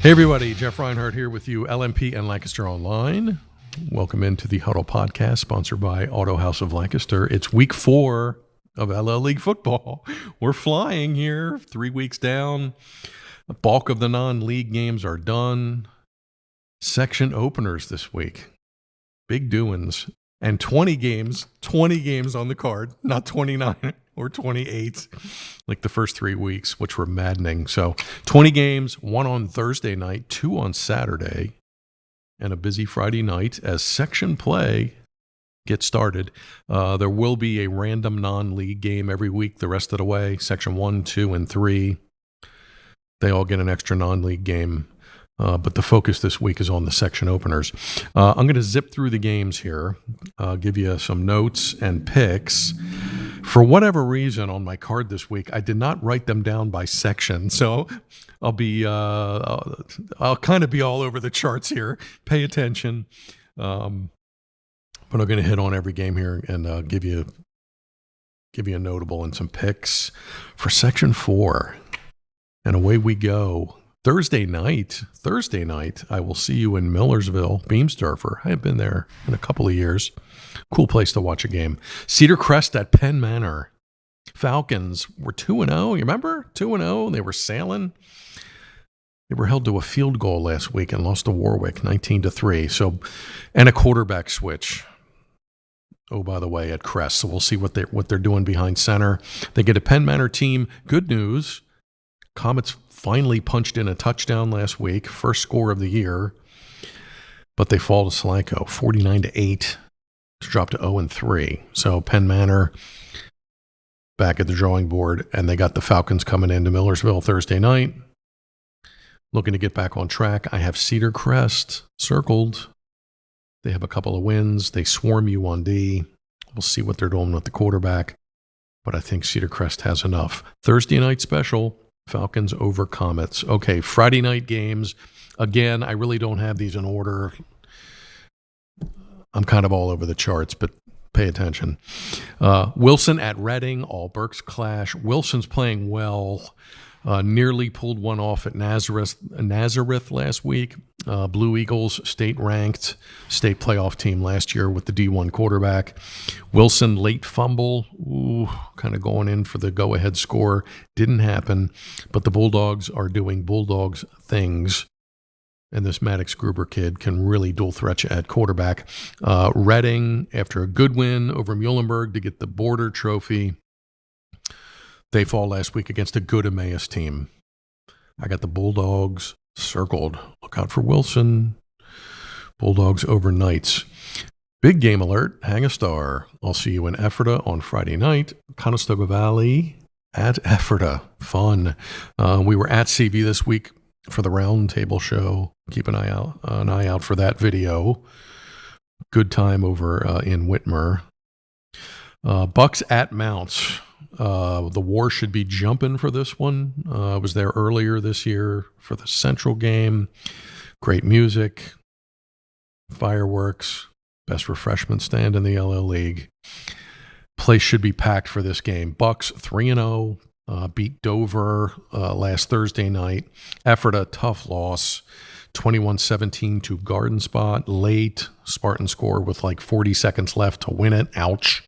Hey everybody, Jeff Reinhart here with you, LMP and Lancaster Online. Welcome into the Huddle podcast, sponsored by Auto House of Lancaster. It's week 4 of LL League football. We're flying here, 3 weeks down. The bulk of the non-league games are done. Section openers this week. Big doings. And 20 games on the card, not 29 or 28 like the first 3 weeks, which were maddening. So 20 games, 1 on Thursday night, 2 on Saturday, and a busy Friday night as section play gets started. There will be a random non-league game every week the rest of the way. Section 1, 2, and 3, they all get an extra non-league game. But the focus this week is on the section openers. I'm going to zip through the games here, give you some notes and picks. For whatever reason on my card this week, I did not write them down by section, so I'll kind of be all over the charts here. Pay attention, but I'm going to hit on every game here and give you a notable and some picks for section 4, and away we go. Thursday night, I will see you in Millersville, Beamsdorfer. I have been there in a couple of years. Cool place to watch a game. Cedar Crest at Penn Manor. Falcons were 2-0. You remember? 2-0. They were sailing. They were held to a field goal last week and lost to Warwick 19-3. So, and a quarterback switch. Oh, by the way, at Crest. So we'll see what they're doing behind center. They get a Penn Manor team. Good news. Comets finally punched in a touchdown last week, first score of the year, but they fall to Slanco, 49-8, to drop to 0-3. So Penn Manor back at the drawing board, and they got the Falcons coming into Millersville Thursday night, looking to get back on track. I have Cedar Crest circled. They have a couple of wins. They swarm you on D. We'll see what they're doing with the quarterback, but I think Cedar Crest has enough. Thursday night special, Falcons over Comets. Okay, Friday night games. Again, I really don't have these in order. I'm kind of all over the charts, but pay attention. Wilson at Reading, all Berks clash. Wilson's playing well. Nearly pulled one off at Nazareth last week. Blue Eagles, state-ranked, state playoff team last year with the D1 quarterback. Wilson, late fumble. Ooh, kind of going in for the go-ahead score. Didn't happen, but the Bulldogs are doing Bulldogs things, and this Maddox Gruber kid can really dual threat you at quarterback. Reading, after a good win over Muhlenberg to get the Border Trophy, they fall last week against a good Emmaus team. I got the Bulldogs circled. Look out for Wilson. Bulldogs over Knights. Big game alert. Hang a star. I'll see you in Ephrata on Friday night. Conestoga Valley at Ephrata. Fun. We were at CV this week for the round table show. Keep an eye out for that video. Good time over in Whitmer. Bucks at Mounts. The war should be jumping for this one. I was there earlier this year for the Central game. Great music, fireworks, best refreshment stand in the LL League. Place should be packed for this game. Bucks 3-0, beat Dover last Thursday night. Ephrata, tough loss, 21-17 to Garden Spot. Late, Spartan score with like 40 seconds left to win it. Ouch.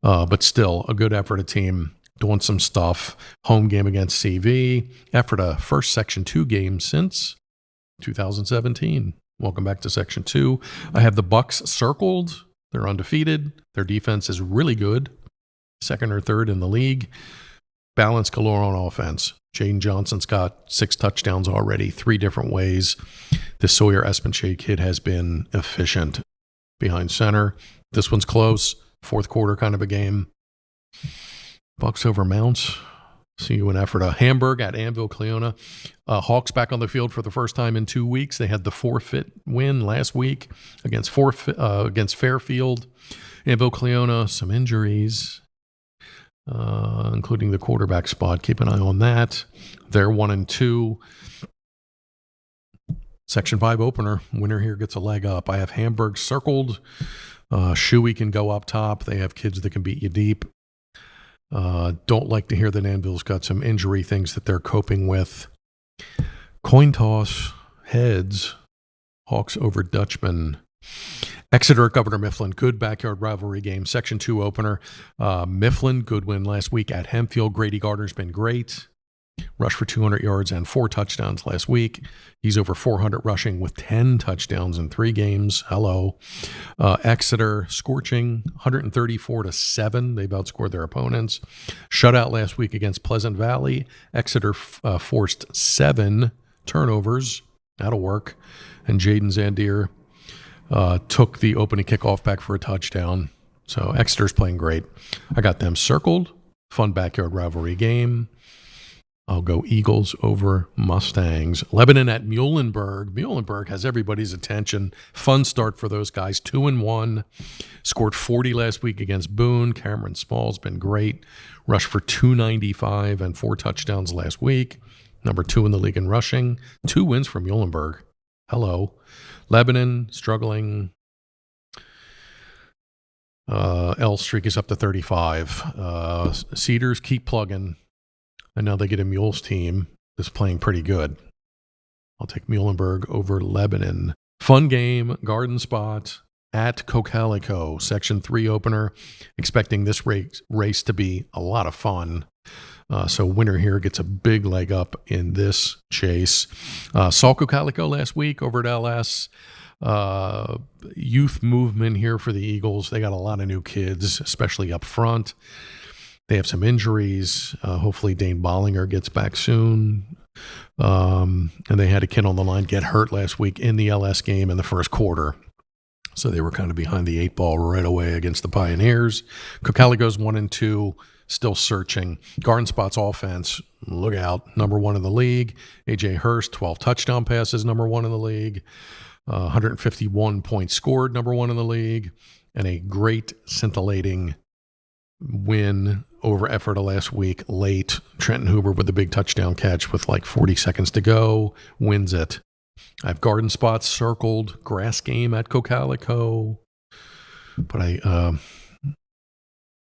But still, a good Ephrata team doing some stuff. Home game against CV. Ephrata, first Section 2 game since 2017. Welcome back to Section 2. I have the Bucks circled. They're undefeated. Their defense is really good. Second or third in the league. Balance galore on offense. Jaden Johnson's got 6 touchdowns already, 3 different ways. The Sawyer Espenshade kid has been efficient behind center. This one's close. Fourth quarter kind of a game. Bucks over Mounts. See you in Ephrata. Hamburg at Anvil Cleona. Hawks back on the field for the first time in 2 weeks. They had the forfeit win last week against Fairfield. Anvil Cleona, some injuries, including the quarterback spot. Keep an eye on that. They're 1-2. Section 5 opener. Winner here gets a leg up. I have Hamburg circled. Shuey can go up top. They have kids that can beat you deep. Don't like to hear that Anvil's got some injury things that they're coping with. Coin toss. Heads. Hawks over Dutchman. Exeter at Governor Mifflin, good backyard rivalry game. Section 2 opener. Mifflin, good win last week at Hempfield. Grady Gardner's been great. Rushed for 200 yards and 4 touchdowns last week. He's over 400 rushing with 10 touchdowns in 3 games. Hello. Exeter scorching 134-7. They've outscored their opponents. Shutout last week against Pleasant Valley. Exeter forced 7 turnovers. That'll work. And Jaden Zandier took the opening kickoff back for a touchdown. So Exeter's playing great. I got them circled. Fun backyard rivalry game. I'll go Eagles over Mustangs. Lebanon at Muhlenberg. Muhlenberg has everybody's attention. Fun start for those guys. 2-1. Scored 40 last week against Boone. Cameron Small's been great. Rushed for 295 and 4 touchdowns last week. Number 2 in the league in rushing. 2 wins for Muhlenberg. Hello. Lebanon struggling. L streak is up to 35. Cedars keep plugging. And now they get a Mules team that's playing pretty good. I'll take Muhlenberg over Lebanon. Fun game, Garden Spot at Cocalico, Section 3 opener. Expecting this race to be a lot of fun. So winner here gets a big leg up in this chase. Saw Cocalico last week over at LS. Youth movement here for the Eagles. They got a lot of new kids, especially up front. They have some injuries. Hopefully Dane Bollinger gets back soon. And they had a kid on the line get hurt last week in the LS game in the first quarter. So they were kind of behind the 8 ball right away against the Pioneers. Cocalico's 1-2, still searching. Garden Spot's offense, look out, number 1 in the league. A.J. Hurst, 12 touchdown passes, number 1 in the league. 151 points scored, number 1 in the league. And a great scintillating win over Ephrata last week late. Trenton Huber with a big touchdown catch with like 40 seconds to go wins it. I have Garden Spots circled, grass game at Cocalico, but I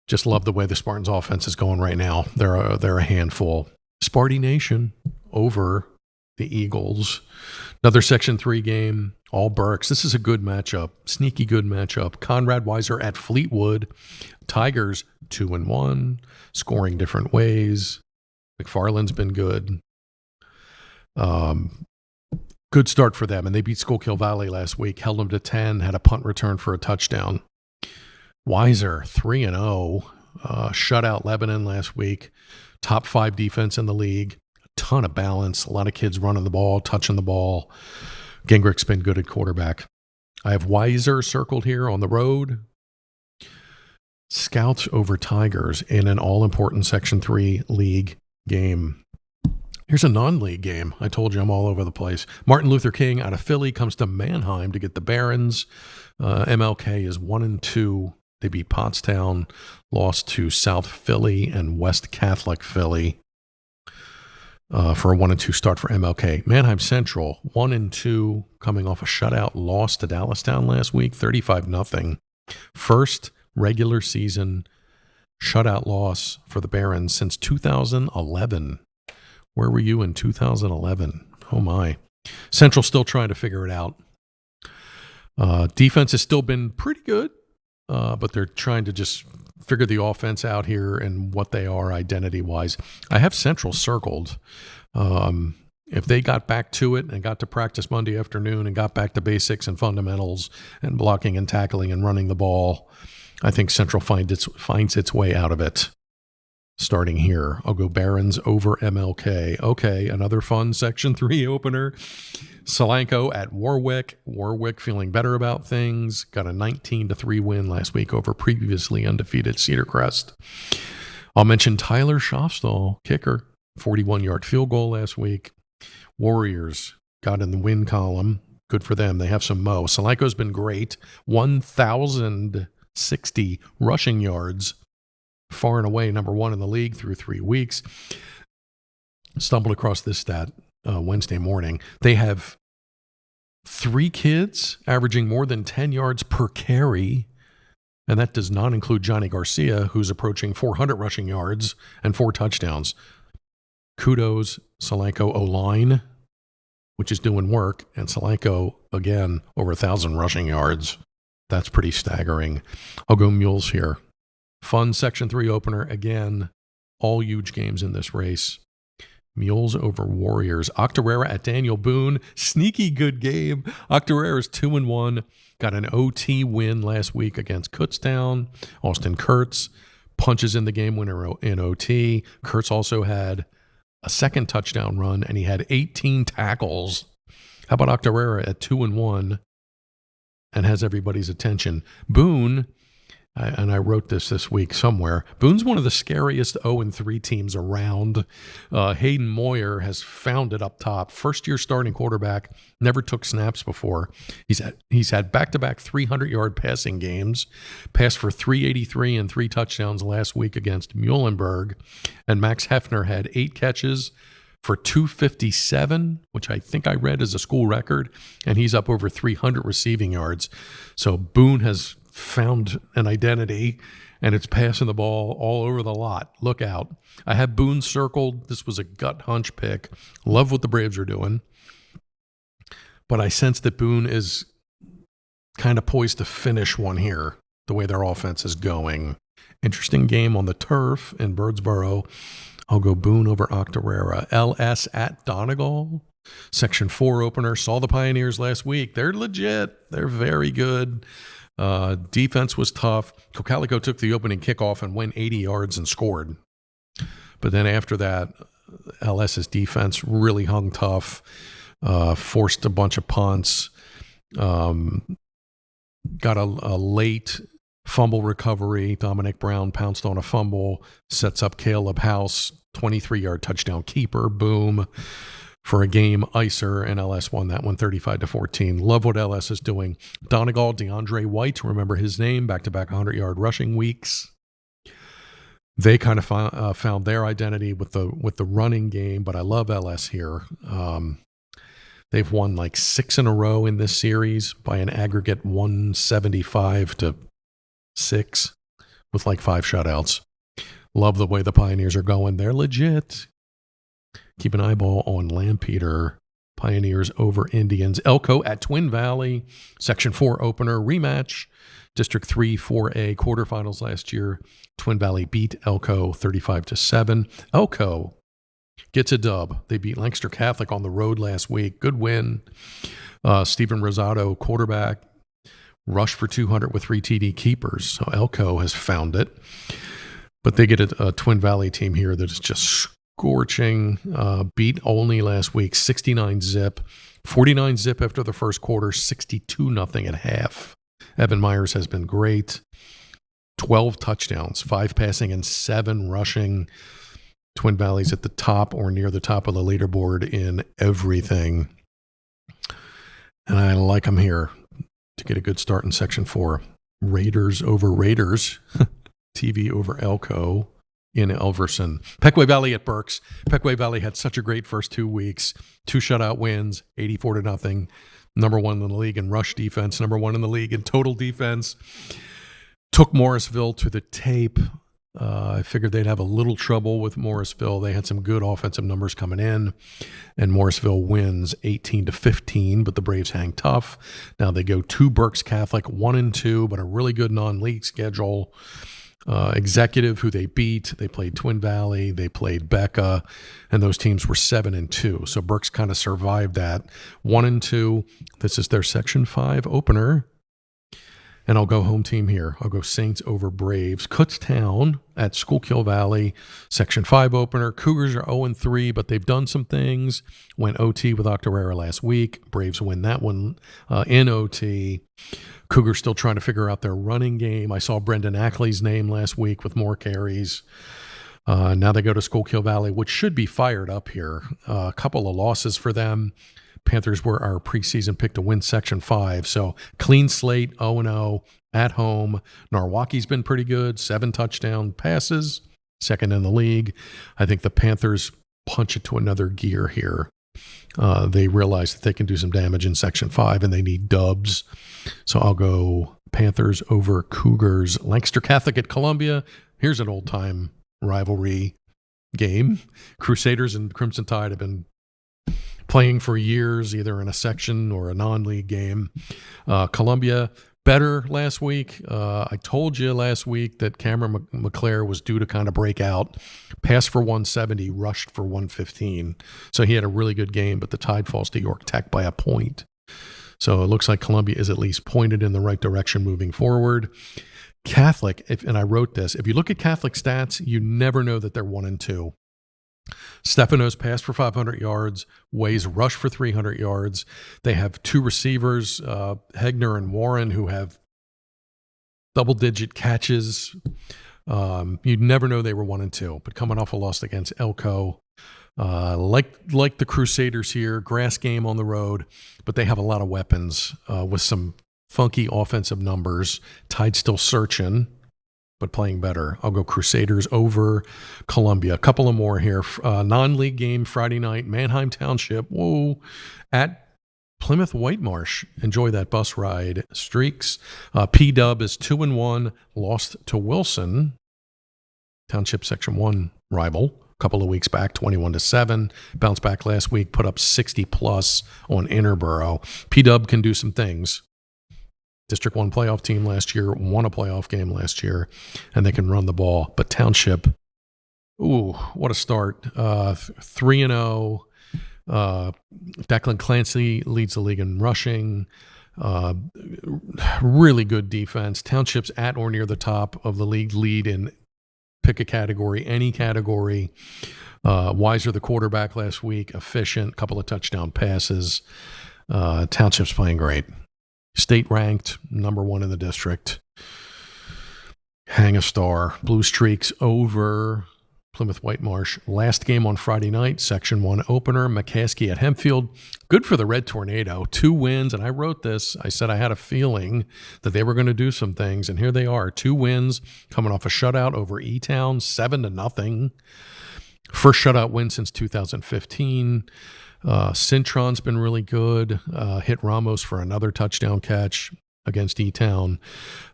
just love the way the Spartans offense is going right now. They're a handful. Sparty Nation over the Eagles. Another Section 3 game, all Berks. This is a good matchup, sneaky good matchup. Conrad Weiser at Fleetwood. Tigers 2-1, scoring different ways. McFarland's been good. Good start for them, and they beat Schuylkill Valley last week, held them to 10, had a punt return for a touchdown. Weiser 3-0, shut out Lebanon last week. Top 5 defense in the league. A ton of balance, a lot of kids running the ball, touching the ball. Gingrich's been good at quarterback. I have Weiser circled here on the road. Scouts over Tigers in an all-important Section 3 league game. Here's a non-league game. I told you I'm all over the place. Martin Luther King out of Philly comes to Mannheim to get the Barons. MLK is 1-2. They beat Pottstown, lost to South Philly and West Catholic Philly for a 1-2 start for MLK. Mannheim Central, 1-2, coming off a shutout loss to Dallastown last week, 35-0. First regular season shutout loss for the Barons since 2011. Where were you in 2011? Oh, my. Central still trying to figure it out. Defense has still been pretty good, but they're trying to just figure the offense out here and what they are identity-wise. I have Central circled. If they got back to it and got to practice Monday afternoon and got back to basics and fundamentals and blocking and tackling and running the ball, I think Central finds its way out of it. Starting here, I'll go Barons over MLK. Okay, another fun Section 3 opener. Solanco at Warwick. Warwick feeling better about things. Got a 19-3 win last week over previously undefeated Cedar Crest. I'll mention Tyler Schofstall, kicker. 41-yard field goal last week. Warriors got in the win column. Good for them. They have some mo. Solanco's been great. 1,060 rushing yards. Far and away number 1 in the league through 3 weeks. Stumbled across this stat Wednesday morning. They have 3 kids averaging more than 10 yards per carry, and that does not include Johnny Garcia, who's approaching 400 rushing yards and 4 touchdowns. Kudos, Solanco O-line. which is doing work, and Solanco, again, over 1,000 rushing yards. That's pretty staggering. I'll go Mules here. Fun Section 3 opener. Again, all huge games in this race. Mules over Warriors. Octorara at Daniel Boone. Sneaky good game. Octorara's 2-1. Got an OT win last week against Kutztown. Austin Kurtz punches in the game winner in OT. Kurtz also had a second touchdown run, and he had 18 tackles. How about Octorara at 2-1 and has everybody's attention? Boone, and I wrote this week somewhere, Boone's one of the scariest 0-3 teams around. Hayden Moyer has found it up top. First-year starting quarterback, never took snaps before. He's had back-to-back 300-yard passing games, passed for 383 and 3 touchdowns last week against Muhlenberg. And Max Hefner had 8 catches for 257, which I think I read is a school record, and he's up over 300 receiving yards. So Boone has found an identity, and it's passing the ball all over the lot. Look out. I have Boone circled. This was a gut hunch pick. Love what the Braves are doing. But I sense that Boone is kind of poised to finish one here, the way their offense is going. Interesting game on the turf in Birdsboro. I'll go Boone over Octorara. LS at Donegal. Section 4 opener. Saw the Pioneers last week. They're legit. They're very good. Defense was tough. Cocalico took the opening kickoff and went 80 yards and scored. But then after that, LS's defense really hung tough, forced a bunch of punts, got a late fumble recovery. Dominic Brown pounced on a fumble, sets up Caleb House, 23-yard touchdown keeper, boom. For a game icer, and LS won that one 35-14. Love what LS is doing. Donegal, DeAndre White, remember his name, back-to-back 100-yard rushing weeks. They kind of found their identity with the running game, but I love LS here. They've won like 6 in a row in this series by an aggregate 175-6 with like 5 shutouts. Love the way the Pioneers are going. They're legit. Keep an eyeball on Lampeter. Pioneers over Indians. Elko at Twin Valley. Section 4 opener rematch. District 3 4A quarterfinals last year. Twin Valley beat Elko 35-7. Elko gets a dub. They beat Lancaster Catholic on the road last week. Good win. Stephen Rosado, quarterback, rushed for 200 with 3 TD keepers. So Elko has found it. But they get a Twin Valley team here that is just scorching. Beat only last week, 69-zip. 49-zip after the first quarter, 62-0 at half. Evan Myers has been great. 12 touchdowns, 5 passing and 7 rushing. Twin Valley's at the top or near the top of the leaderboard in everything. And I like them here to get a good start in Section 4. Raiders over Raiders. TV over Elko in Elverson. Pequay Valley at Berks. Pequay Valley had such a great first 2 weeks. 2 shutout wins, 84-0. Number 1 in the league in rush defense. Number 1 in the league in total defense. Took Morrisville to the tape. I figured they'd have a little trouble with Morrisville. They had some good offensive numbers coming in, and Morrisville wins 18-15, but the Braves hang tough. Now they go to Berks Catholic, 1-2, but a really good non-league schedule. Executive, who they beat, they played Twin Valley, they played Becca, and those teams were 7-2. So Berks kind of survived that. 1-2. This is their Section 5 opener. And I'll go home team here. I'll go Saints over Braves. Kutztown at Schuylkill Valley. Section 5 opener. Cougars are 0-3, but they've done some things. Went OT with Octorara last week. Braves win that one in OT. Cougars still trying to figure out their running game. I saw Brendan Ackley's name last week with more carries. Now they go to Schuylkill Valley, which should be fired up here. A couple of losses for them. Panthers were our preseason pick to win Section 5. So clean slate, 0-0 at home. Norwalke's been pretty good, 7 touchdown passes, second in the league. I think the Panthers punch it to another gear here. They realize that they can do some damage in Section 5 and they need dubs. So I'll go Panthers over Cougars. Lancaster Catholic at Columbia. Here's an old-time rivalry game. Crusaders and Crimson Tide have been playing for years, either in a section or a non-league game. Columbia, better last week. I told you last week that Cameron McClare was due to kind of break out. Passed for 170, rushed for 115. So he had a really good game, but the Tide falls to York Tech by a point. So it looks like Columbia is at least pointed in the right direction moving forward. Catholic, and I wrote this, if you look at Catholic stats, you never know that they're 1-2. Stefano's passed for 500 yards. Way's rushed for 300 yards. They have two receivers, Hegner and Warren, who have double-digit catches. You'd never know they were 1-2, but coming off a loss against Elko, like the Crusaders here, grass game on the road, but they have a lot of weapons with some funky offensive numbers. Tide still searching, but playing better. I'll go Crusaders over Columbia. A couple of more here. Non-league game Friday night, Manheim Township. Whoa, at Plymouth Whitemarsh. Enjoy that bus ride. Streaks. P-Dub is 2-1, lost to Wilson. Township Section 1 rival. A couple of weeks back, 21-7. Bounced back last week, put up 60+ on Interborough. P-Dub can do some things. District 1 playoff team last year, won a playoff game last year, and they can run the ball. But Township, ooh, what a start. 3-0. Declan Clancy leads the league in rushing. Really good defense. Township's at or near the top of the league lead in pick a category, any category. Weiser, the quarterback last week, efficient, couple of touchdown passes. Township's playing great. State ranked, number 1 in the district. Hang a star. Blue Streaks over Plymouth Whitemarsh. Last game on Friday night, Section 1 opener. McCaskey at Hempfield. Good for the Red Tornado. 2 wins, and I wrote this. I said I had a feeling that they were going to do some things, and here they are. 2 wins, coming off a shutout over E-Town, 7-0. First shutout win since 2015. Cintron's been really good. Hit Ramos for another touchdown catch against E-Town.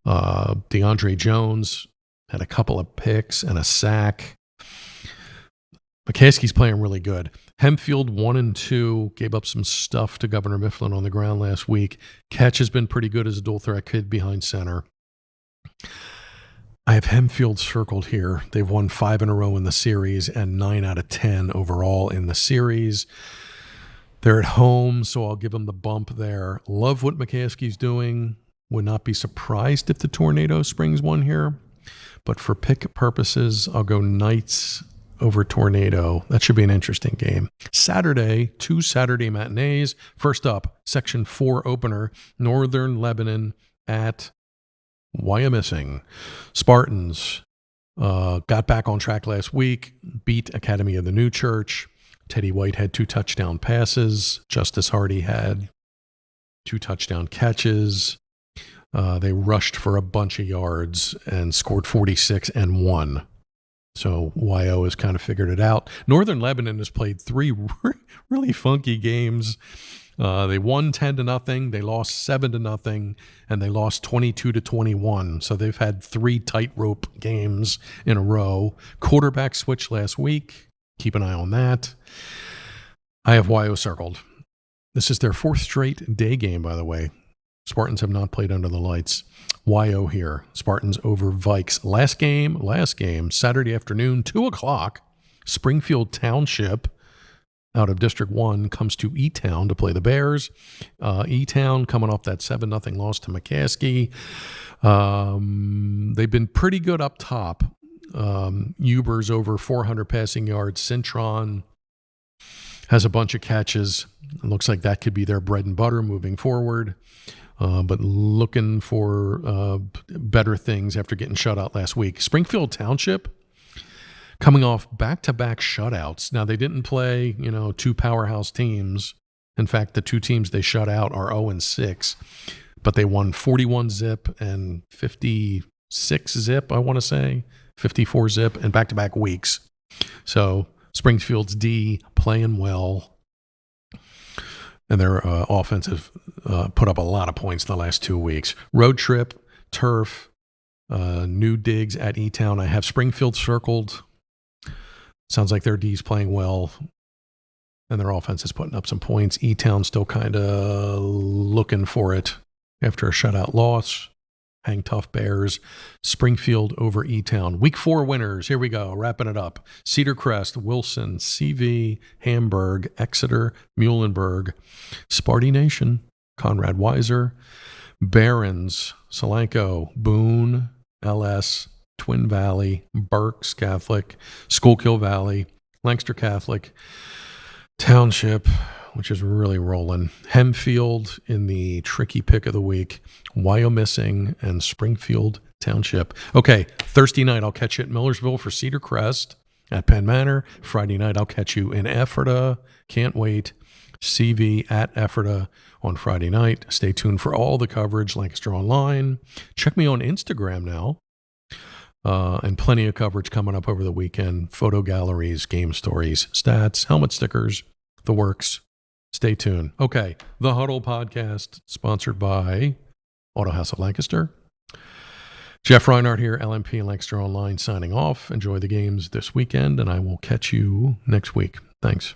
DeAndre Jones had a couple of picks and a sack. McCaskey's playing really good. Hempfield 1-2, gave up some stuff to Governor Mifflin on the ground last week. Catch has been pretty good as a dual threat kid behind center. I have Hempfield circled here. They've won 5 in a row in the series and 9 out of 10 overall in the series. They're at home, so I'll give them the bump there. Love what McCaskey's doing. Would not be surprised if the Tornado springs one here. But for pick purposes, I'll go Knights over Tornado. That should be an interesting game. Saturday, 2 Saturday matinees. First up, Section 4 opener, Northern Lebanon at Wyomissing. Spartans got back on track last week, beat Academy of the New Church. Teddy White had 2 touchdown passes. Justice Hardy had 2 touchdown catches. They rushed for a bunch of yards and scored 46 and won. So YO has kind of figured it out. Northern Lebanon has played 3 really funky games. They won 10-0, they lost 7-0, and they lost 22-21. So they've had 3 tightrope games in a row. Quarterback switch last week. Keep an eye on that. I have YO circled. This is their 4th straight day game, by the way. Spartans have not played under the lights. YO here. Spartans over Vikes. Last game, Saturday afternoon, 2 o'clock. Springfield Township out of District 1 comes to E-Town to play the Bears. E-Town coming off that 7-0 loss to McCaskey. They've been pretty good up top. Uber's over 400 passing yards. Cintron has a bunch of catches. It looks like that could be their bread and butter moving forward. But looking for better things after getting shut out last week. Springfield Township coming off back-to-back shutouts. Now, they didn't play, 2 powerhouse teams. In fact, the 2 teams they shut out are 0-6. But they won 41-zip and 56-zip, I want to say. 54-zip and back-to-back weeks. So Springfield's D playing well. And their offensive put up a lot of points the last 2 weeks. Road trip, turf, new digs at E-Town. I have Springfield circled. Sounds like their D's playing well. and their offense is putting up some points. E-Town still kind of looking for it after a shutout loss. Hang tough Bears. Springfield over E-Town. Week 4 winners. Here we go. Wrapping it up. Cedar Crest, Wilson, CV, Hamburg, Exeter, Muhlenberg, Sparty Nation, Conrad Weiser, Barons, Solanco, Boone, LS, Twin Valley, Berks Catholic, Schuylkill Valley, Lancaster Catholic, Township, which is really rolling, Hemfield in the tricky pick of the week, Wyomissing, and Springfield Township. Okay, Thursday night, I'll catch you at Millersville for Cedar Crest at Penn Manor. Friday night, I'll catch you in Ephrata. Can't wait. CV at Ephrata on Friday night. Stay tuned for all the coverage, Lancaster Online. Check me on Instagram now. And plenty of coverage coming up over the weekend. Photo galleries, game stories, stats, helmet stickers, the works. Stay tuned. Okay, the Huddle podcast, sponsored by Auto House of Lancaster. Jeff Reinhart here, LMP and Lancaster Online, signing off. Enjoy the games this weekend, and I will catch you next week. Thanks.